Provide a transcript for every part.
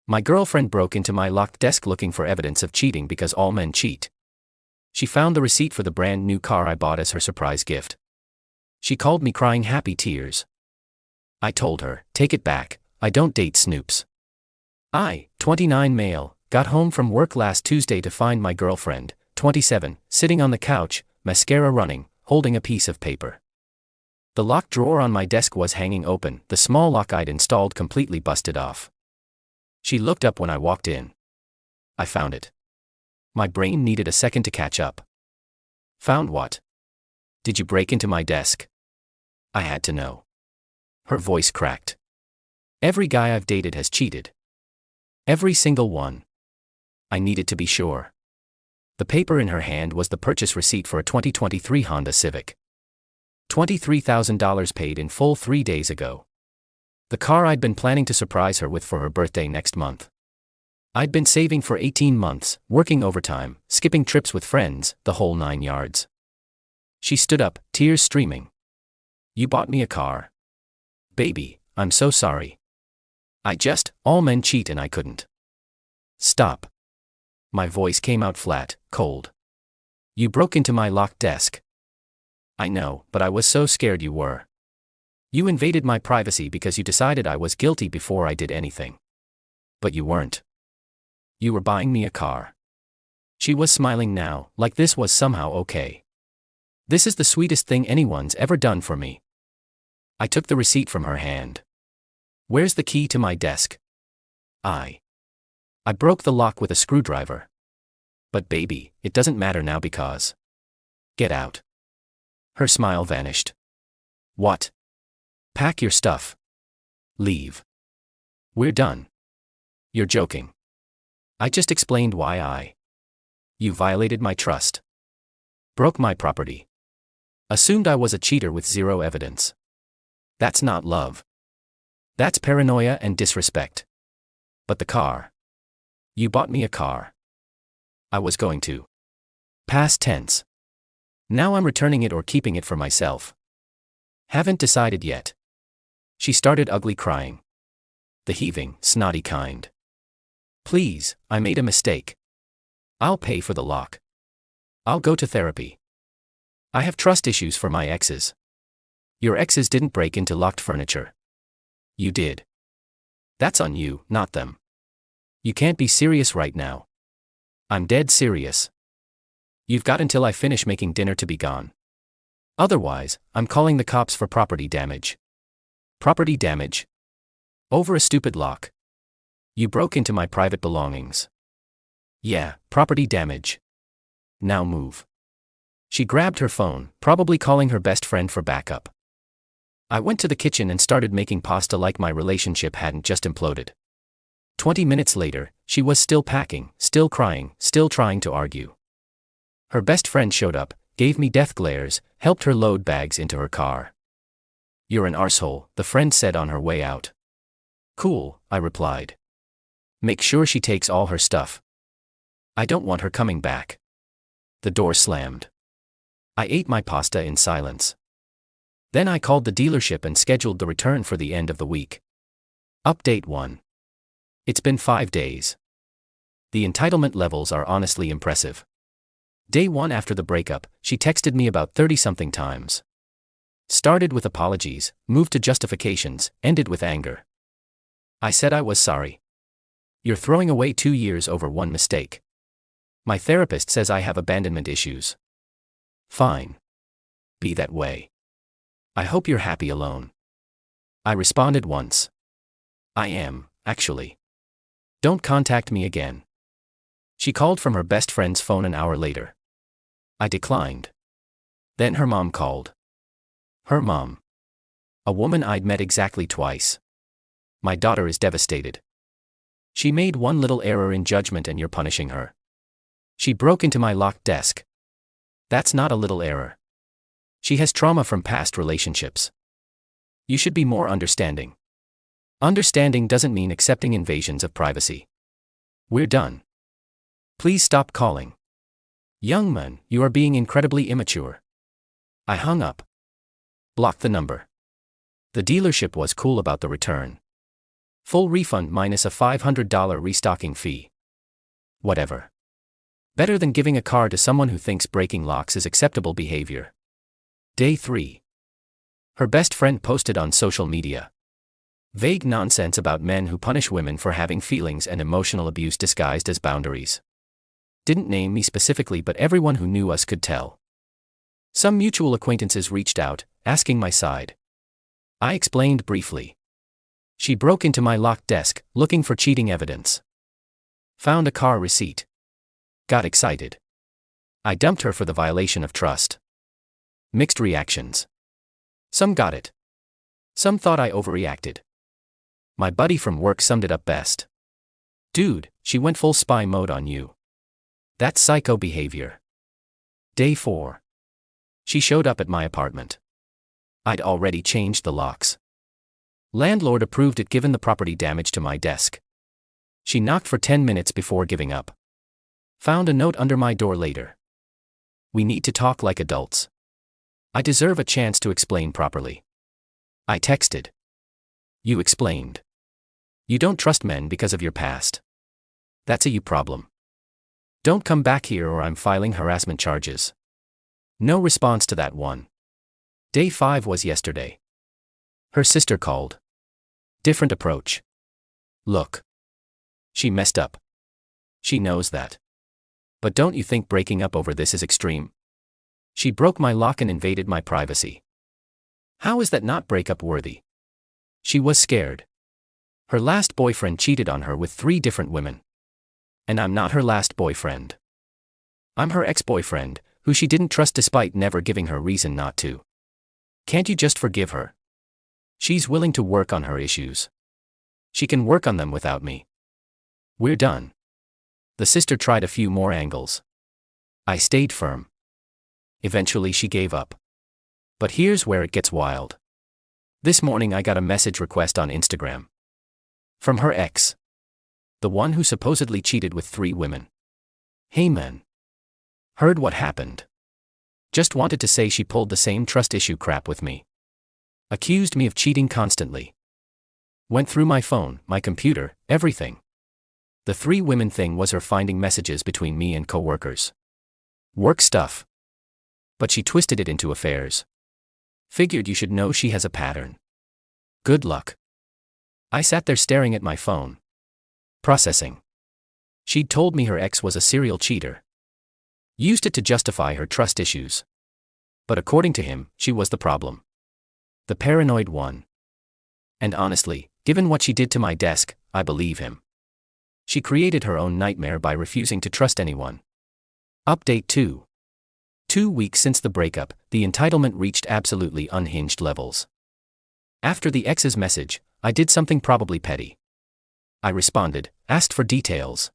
My girlfriend broke into my locked desk looking for evidence of cheating because all men cheat. She found the receipt for the brand new car I bought as her surprise gift. She called me crying happy tears. I told her, take it back, I don't date snoops. I, 29 male, got home from work last Tuesday to find my girlfriend, 27, sitting on the couch, mascara running, holding a piece of paper. The locked drawer on my desk was hanging open, the small lock I'd installed completely busted off. She looked up when I walked in. I found it. My brain needed a second to catch up. Found what? Did you break into my desk? I had to know. Her voice cracked. Every guy I've dated has cheated. Every single one. I needed to be sure. The paper in her hand was the purchase receipt for a 2023 Honda Civic. $23,000 paid in full 3 days ago. The car I'd been planning to surprise her with for her birthday next month. I'd been saving for 18 months, working overtime, skipping trips with friends, the whole 9 yards. She stood up, tears streaming. You bought me a car. Baby, I'm so sorry. All men cheat and I couldn't. Stop. My voice came out flat, cold. You broke into my locked desk. I know, but I was so scared you were. You invaded my privacy because you decided I was guilty before I did anything. But you weren't. You were buying me a car. She was smiling now, like this was somehow okay. This is the sweetest thing anyone's ever done for me. I took the receipt from her hand. Where's the key to my desk? I broke the lock with a screwdriver. But baby, it doesn't matter now because. Get out. Her smile vanished. What? Pack your stuff. Leave. We're done. You're joking. I just explained why You violated my trust. Broke my property. Assumed I was a cheater with zero evidence. That's not love. That's paranoia and disrespect. But the car. You bought me a car. I was going to. Past tense. Now I'm returning it or keeping it for myself. Haven't decided yet. She started ugly crying. The heaving, snotty kind. Please, I made a mistake. I'll pay for the lock. I'll go to therapy. I have trust issues for my exes. Your exes didn't break into locked furniture. You did. That's on you, not them. You can't be serious right now. I'm dead serious. You've got until I finish making dinner to be gone. Otherwise, I'm calling the cops for property damage. Property damage? Over a stupid lock. You broke into my private belongings. Yeah, property damage. Now move. She grabbed her phone, probably calling her best friend for backup. I went to the kitchen and started making pasta like my relationship hadn't just imploded. 20 minutes later, she was still packing, still crying, still trying to argue. Her best friend showed up, gave me death glares, helped her load bags into her car. You're an arsehole, the friend said on her way out. Cool, I replied. Make sure she takes all her stuff. I don't want her coming back. The door slammed. I ate my pasta in silence. Then I called the dealership and scheduled the return for the end of the week. Update 1. It's been 5 days. The entitlement levels are honestly impressive. Day 1 after the breakup, she texted me about 30-something times. Started with apologies, moved to justifications, ended with anger. I said I was sorry. You're throwing away 2 years over one mistake. My therapist says I have abandonment issues. Fine. Be that way. I hope you're happy alone. I responded once. I am, actually. Don't contact me again. She called from her best friend's phone an hour later. I declined. Then her mom called. Her mom. A woman I'd met exactly twice. My daughter is devastated. She made one little error in judgment and you're punishing her. She broke into my locked desk. That's not a little error. She has trauma from past relationships. You should be more understanding. Understanding doesn't mean accepting invasions of privacy. We're done. Please stop calling. Young man, you are being incredibly immature. I hung up. Blocked the number. The dealership was cool about the return. Full refund minus a $500 restocking fee. Whatever. Better than giving a car to someone who thinks breaking locks is acceptable behavior. Day 3. Her best friend posted on social media. Vague nonsense about men who punish women for having feelings and emotional abuse disguised as boundaries. Didn't name me specifically, but everyone who knew us could tell. Some mutual acquaintances reached out, asking my side. I explained briefly. She broke into my locked desk, looking for cheating evidence. Found a car receipt. Got excited. I dumped her for the violation of trust. Mixed reactions. Some got it. Some thought I overreacted. My buddy from work summed it up best. Dude, she went full spy mode on you. That's psycho behavior. Day 4. She showed up at my apartment. I'd already changed the locks. Landlord approved it given the property damage to my desk. She knocked for 10 minutes before giving up. Found a note under my door later. We need to talk like adults. I deserve a chance to explain properly. I texted. You explained. You don't trust men because of your past. That's a you problem. Don't come back here or I'm filing harassment charges. No response to that one. Day 5 was yesterday. Her sister called. Different approach. Look. She messed up. She knows that. But don't you think breaking up over this is extreme? She broke my lock and invaded my privacy. How is that not breakup worthy? She was scared. Her last boyfriend cheated on her with 3 different women. And I'm not her last boyfriend. I'm her ex-boyfriend, who she didn't trust despite never giving her reason not to. Can't you just forgive her? She's willing to work on her issues. She can work on them without me. We're done. The sister tried a few more angles. I stayed firm. Eventually she gave up. But here's where it gets wild. This morning I got a message request on Instagram. From her ex. The one who supposedly cheated with 3 women. Hey man. Heard what happened. Just wanted to say she pulled the same trust issue crap with me. Accused me of cheating constantly. Went through my phone, my computer, everything. The 3 women thing was her finding messages between me and coworkers. Work stuff. But she twisted it into affairs. Figured you should know she has a pattern. Good luck. I sat there staring at my phone. Processing. She'd told me her ex was a serial cheater. Used it to justify her trust issues. But according to him, she was the problem. The paranoid one. And honestly, given what she did to my desk, I believe him. She created her own nightmare by refusing to trust anyone. Update 2. 2 weeks since the breakup, the entitlement reached absolutely unhinged levels. After the ex's message, I did something probably petty. I responded, asked for details.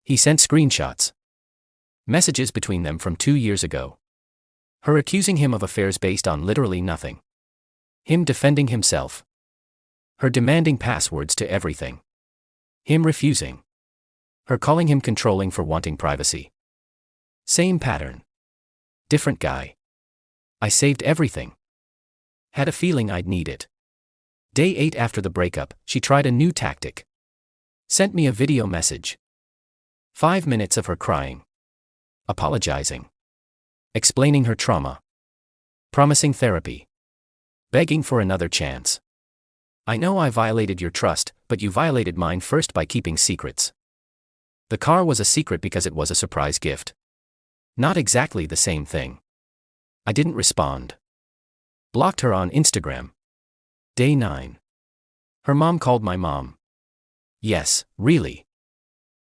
He sent screenshots. Messages between them from 2 years ago. Her accusing him of affairs based on literally nothing. Him defending himself. Her demanding passwords to everything. Him refusing. Her calling him controlling for wanting privacy. Same pattern. Different guy. I saved everything. Had a feeling I'd need it. Day 8 after the breakup, she tried a new tactic. Sent me a video message. 5 minutes of her crying. Apologizing. Explaining her trauma. Promising therapy. Begging for another chance. I know I violated your trust, but you violated mine first by keeping secrets. The car was a secret because it was a surprise gift. Not exactly the same thing. I didn't respond. Blocked her on Instagram. Day 9. Her mom called my mom. Yes, really.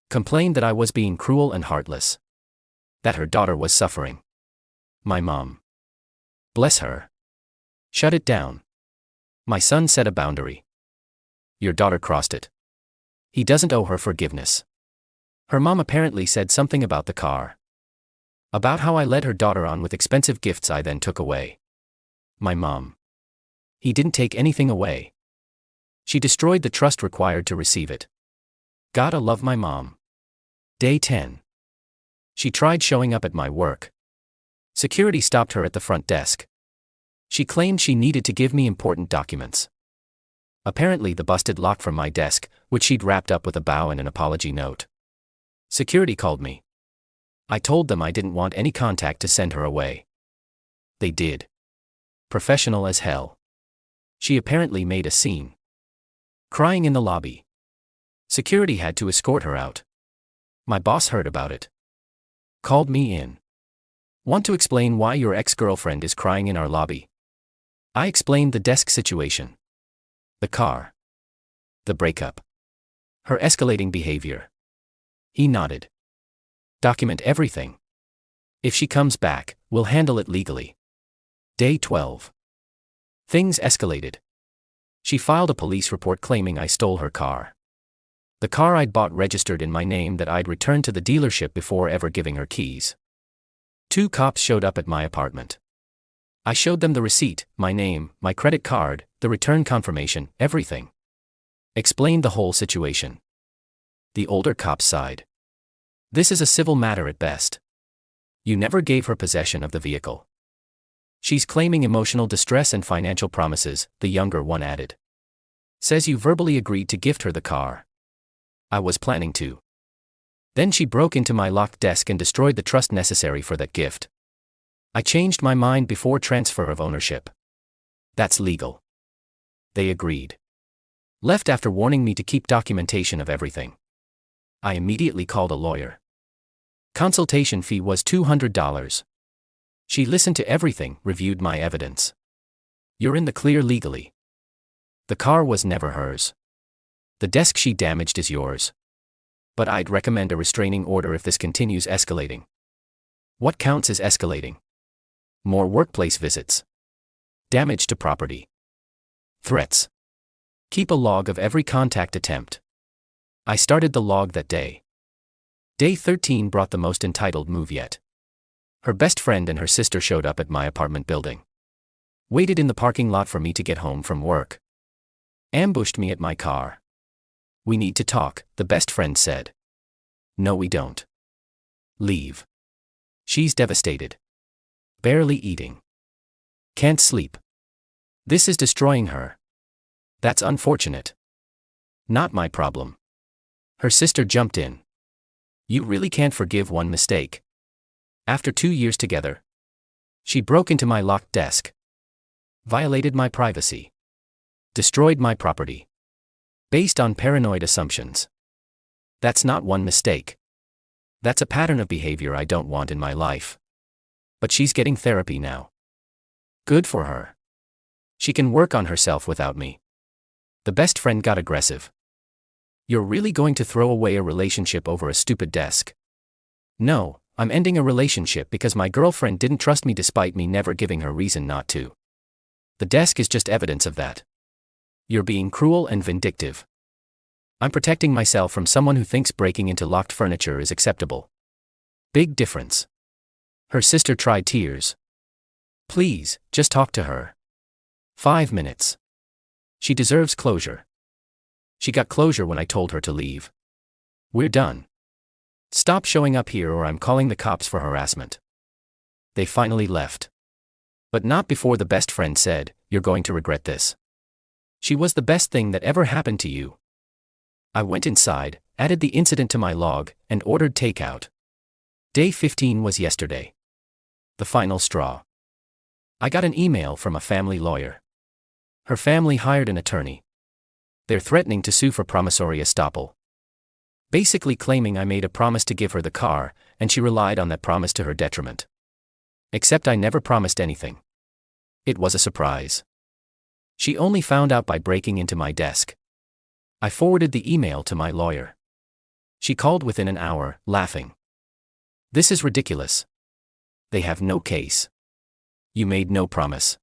Complained that I was being cruel and heartless. That her daughter was suffering. My mom. Bless her. Shut it down. My son set a boundary. Your daughter crossed it. He doesn't owe her forgiveness. Her mom apparently said something about the car. About how I led her daughter on with expensive gifts I then took away. My mom. He didn't take anything away. She destroyed the trust required to receive it. Gotta love my mom. Day 10. She tried showing up at my work. Security stopped her at the front desk. She claimed she needed to give me important documents. Apparently the busted lock from my desk, which she'd wrapped up with a bow and an apology note. Security called me. I told them I didn't want any contact to send her away. They did. Professional as hell. She apparently made a scene. Crying in the lobby. Security had to escort her out. My boss heard about it. Called me in. Want to explain why your ex-girlfriend is crying in our lobby? I explained the desk situation. The car. The breakup. Her escalating behavior. He nodded. Document everything. If she comes back, we'll handle it legally. Day 12. Things escalated. She filed a police report claiming I stole her car. The car I'd bought registered in my name that I'd returned to the dealership before ever giving her keys. 2 cops showed up at my apartment. I showed them the receipt, my name, my credit card, the return confirmation, everything. Explained the whole situation. The older cops sighed. This is a civil matter at best. You never gave her possession of the vehicle. She's claiming emotional distress and financial promises, the younger one added. Says you verbally agreed to gift her the car. I was planning to. Then she broke into my locked desk and destroyed the trust necessary for that gift. I changed my mind before transfer of ownership. That's legal. They agreed. Left after warning me to keep documentation of everything. I immediately called a lawyer. Consultation fee was $200. She listened to everything, reviewed my evidence. You're in the clear legally. The car was never hers. The desk she damaged is yours. But I'd recommend a restraining order if this continues escalating. What counts as escalating? More workplace visits. Damage to property. Threats. Keep a log of every contact attempt. I started the log that day. Day 13 brought the most entitled move yet. Her best friend and her sister showed up at my apartment building. Waited in the parking lot for me to get home from work. Ambushed me at my car. We need to talk, the best friend said. No, we don't. Leave. She's devastated. Barely eating. Can't sleep. This is destroying her. That's unfortunate. Not my problem. Her sister jumped in. You really can't forgive one mistake. After 2 years together, she broke into my locked desk. Violated my privacy. Destroyed my property. Based on paranoid assumptions. That's not one mistake. That's a pattern of behavior I don't want in my life. But she's getting therapy now. Good for her. She can work on herself without me. The best friend got aggressive. You're really going to throw away a relationship over a stupid desk? No, I'm ending a relationship because my girlfriend didn't trust me despite me never giving her reason not to. The desk is just evidence of that. You're being cruel and vindictive. I'm protecting myself from someone who thinks breaking into locked furniture is acceptable. Big difference. Her sister tried tears. Please, just talk to her. 5 minutes. She deserves closure. She got closure when I told her to leave. We're done. Stop showing up here or I'm calling the cops for harassment. They finally left. But not before the best friend said, you're going to regret this. She was the best thing that ever happened to you. I went inside, added the incident to my log, and ordered takeout. Day 15 was yesterday. The final straw. I got an email from a family lawyer. Her family hired an attorney. They're threatening to sue for promissory estoppel. Basically claiming I made a promise to give her the car, and she relied on that promise to her detriment. Except I never promised anything. It was a surprise. She only found out by breaking into my desk. I forwarded the email to my lawyer. She called within an hour, laughing. This is ridiculous. They have no case. You made no promise.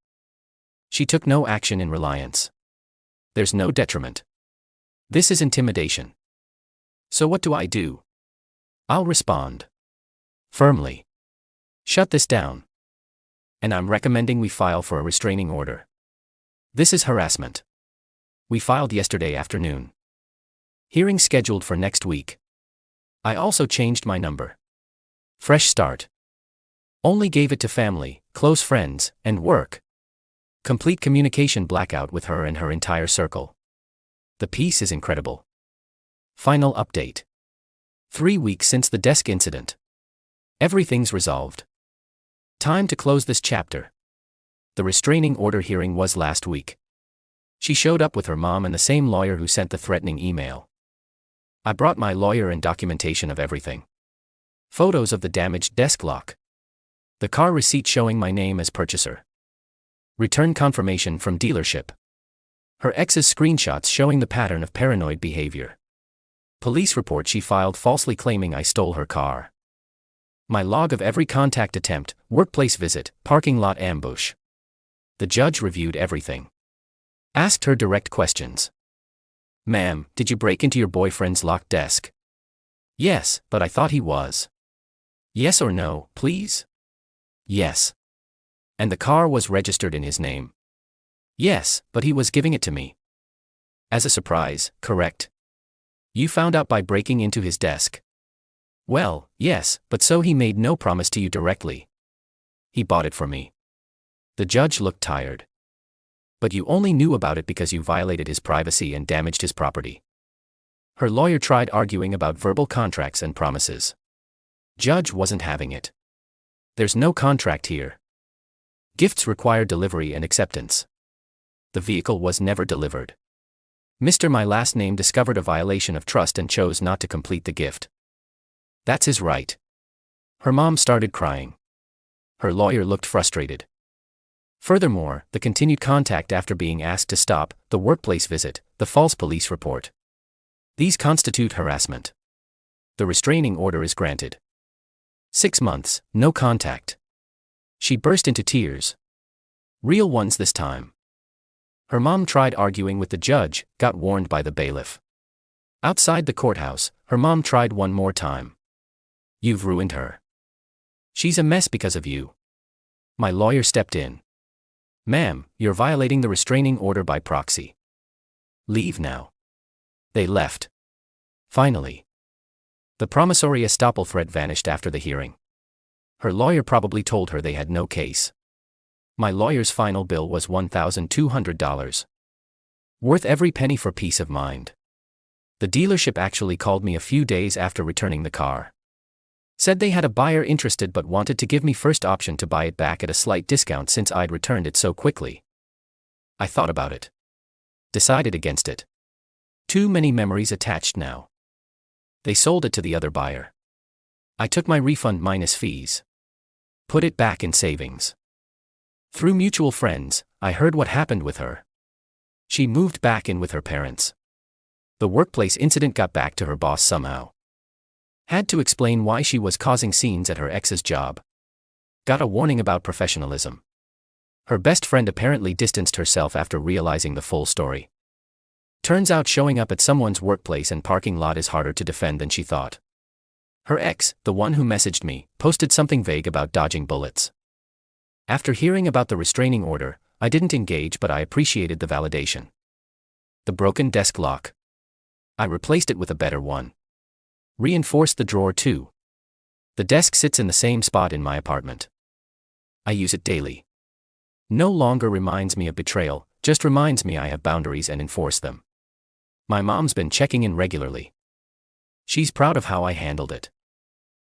She took no action in reliance. There's no detriment. This is intimidation. So what do I do? I'll respond. Firmly. Shut this down. And I'm recommending we file for a restraining order. This is harassment. We filed yesterday afternoon. Hearing scheduled for next week. I also changed my number. Fresh start. Only gave it to family, close friends, and work. Complete communication blackout with her and her entire circle. The piece is incredible. Final update. 3 weeks since the desk incident. Everything's resolved. Time to close this chapter. The restraining order hearing was last week. She showed up with her mom and the same lawyer who sent the threatening email. I brought my lawyer and documentation of everything. Photos of the damaged desk lock. The car receipt showing my name as purchaser. Return confirmation from dealership. Her ex's screenshots showing the pattern of paranoid behavior. Police report she filed falsely claiming I stole her car. My log of every contact attempt, workplace visit, parking lot ambush. The judge reviewed everything. Asked her direct questions. Ma'am, did you break into your boyfriend's locked desk? Yes, but I thought he was. Yes or no, please? Yes. And the car was registered in his name? Yes, but he was giving it to me. As a surprise, correct? You found out by breaking into his desk? Well, yes, but so he made no promise to you directly. He bought it for me. The judge looked tired. But you only knew about it because you violated his privacy and damaged his property. Her lawyer tried arguing about verbal contracts and promises. Judge wasn't having it. There's no contract here. Gifts require delivery and acceptance. The vehicle was never delivered. Mr. My last name discovered a violation of trust and chose not to complete the gift. That's his right. Her mom started crying. Her lawyer looked frustrated. Furthermore, the continued contact after being asked to stop, the workplace visit, the false police report. These constitute harassment. The restraining order is granted. 6 months, no contact. She burst into tears. Real ones this time. Her mom tried arguing with the judge, got warned by the bailiff. Outside the courthouse, her mom tried one more time. You've ruined her. She's a mess because of you. My lawyer stepped in. Ma'am, you're violating the restraining order by proxy. Leave now. They left. Finally. The promissory estoppel threat vanished after the hearing. Her lawyer probably told her they had no case. My lawyer's final bill was $1,200. Worth every penny for peace of mind. The dealership actually called me a few days after returning the car. Said they had a buyer interested but wanted to give me first option to buy it back at a slight discount since I'd returned it so quickly. I thought about it. Decided against it. Too many memories attached now. They sold it to the other buyer. I took my refund minus fees. Put it back in savings. Through mutual friends, I heard what happened with her. She moved back in with her parents. The workplace incident got back to her boss somehow. Had to explain why she was causing scenes at her ex's job. Got a warning about professionalism. Her best friend apparently distanced herself after realizing the full story. Turns out showing up at someone's workplace and parking lot is harder to defend than she thought. Her ex, the one who messaged me, posted something vague about dodging bullets. After hearing about the restraining order, I didn't engage but I appreciated the validation. The broken desk lock. I replaced it with a better one. Reinforced the drawer too. The desk sits in the same spot in my apartment. I use it daily. No longer reminds me of betrayal, just reminds me I have boundaries and enforce them. My mom's been checking in regularly. She's proud of how I handled it.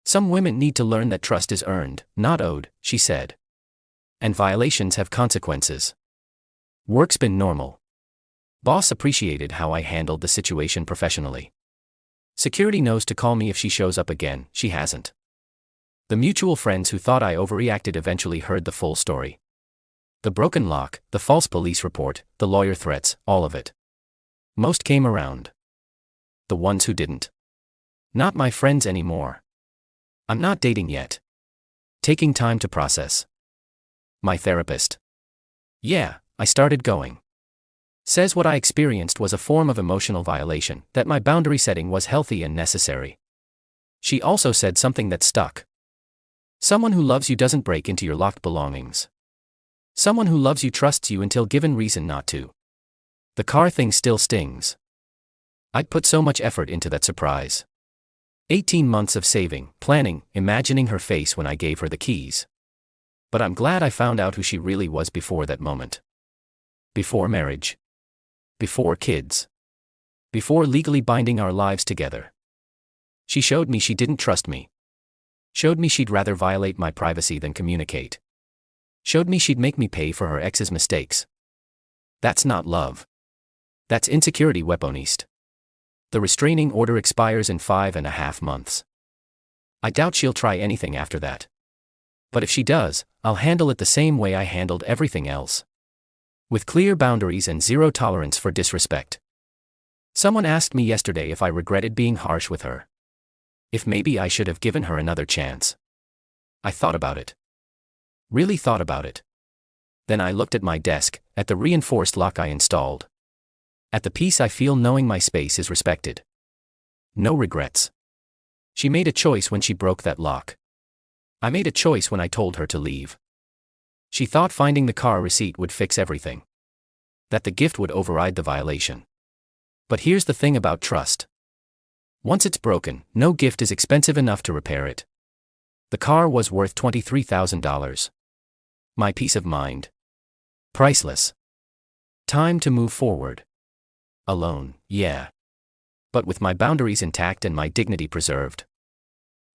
Some women need to learn that trust is earned, not owed, she said. And violations have consequences. Work's been normal. Boss appreciated how I handled the situation professionally. Security knows to call me if she shows up again, she hasn't. The mutual friends who thought I overreacted eventually heard the full story. The broken lock, the false police report, the lawyer threats, all of it. Most came around. The ones who didn't. Not my friends anymore. I'm not dating yet. Taking time to process. My therapist. Yeah, I started going. Says what I experienced was a form of emotional violation, that my boundary setting was healthy and necessary. She also said something that stuck. Someone who loves you doesn't break into your locked belongings. Someone who loves you trusts you until given reason not to. The car thing still stings. I'd put so much effort into that surprise. 18 months of saving, planning, imagining her face when I gave her the keys. But I'm glad I found out who she really was before that moment. Before marriage. Before kids. before legally binding our lives together. She showed me she didn't trust me. Showed me she'd rather violate my privacy than communicate. Showed me she'd make me pay for her ex's mistakes. That's not love. That's insecurity, weaponist. The restraining order expires in 5.5 months. I doubt she'll try anything after that. But if she does, I'll handle it the same way I handled everything else. With clear boundaries and zero tolerance for disrespect. Someone asked me yesterday if I regretted being harsh with her. If maybe I should have given her another chance. I thought about it. Really thought about it. Then I looked at my desk, at the reinforced lock I installed. At the peace I feel knowing my space is respected. No regrets. She made a choice when she broke that lock. I made a choice when I told her to leave. She thought finding the car receipt would fix everything. That the gift would override the violation. But here's the thing about trust. Once it's broken, no gift is expensive enough to repair it. The car was worth $23,000. My peace of mind. Priceless. Time to move forward. Alone, yeah. But with my boundaries intact and my dignity preserved.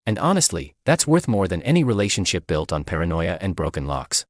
And honestly, that's worth more than any relationship built on paranoia and broken locks.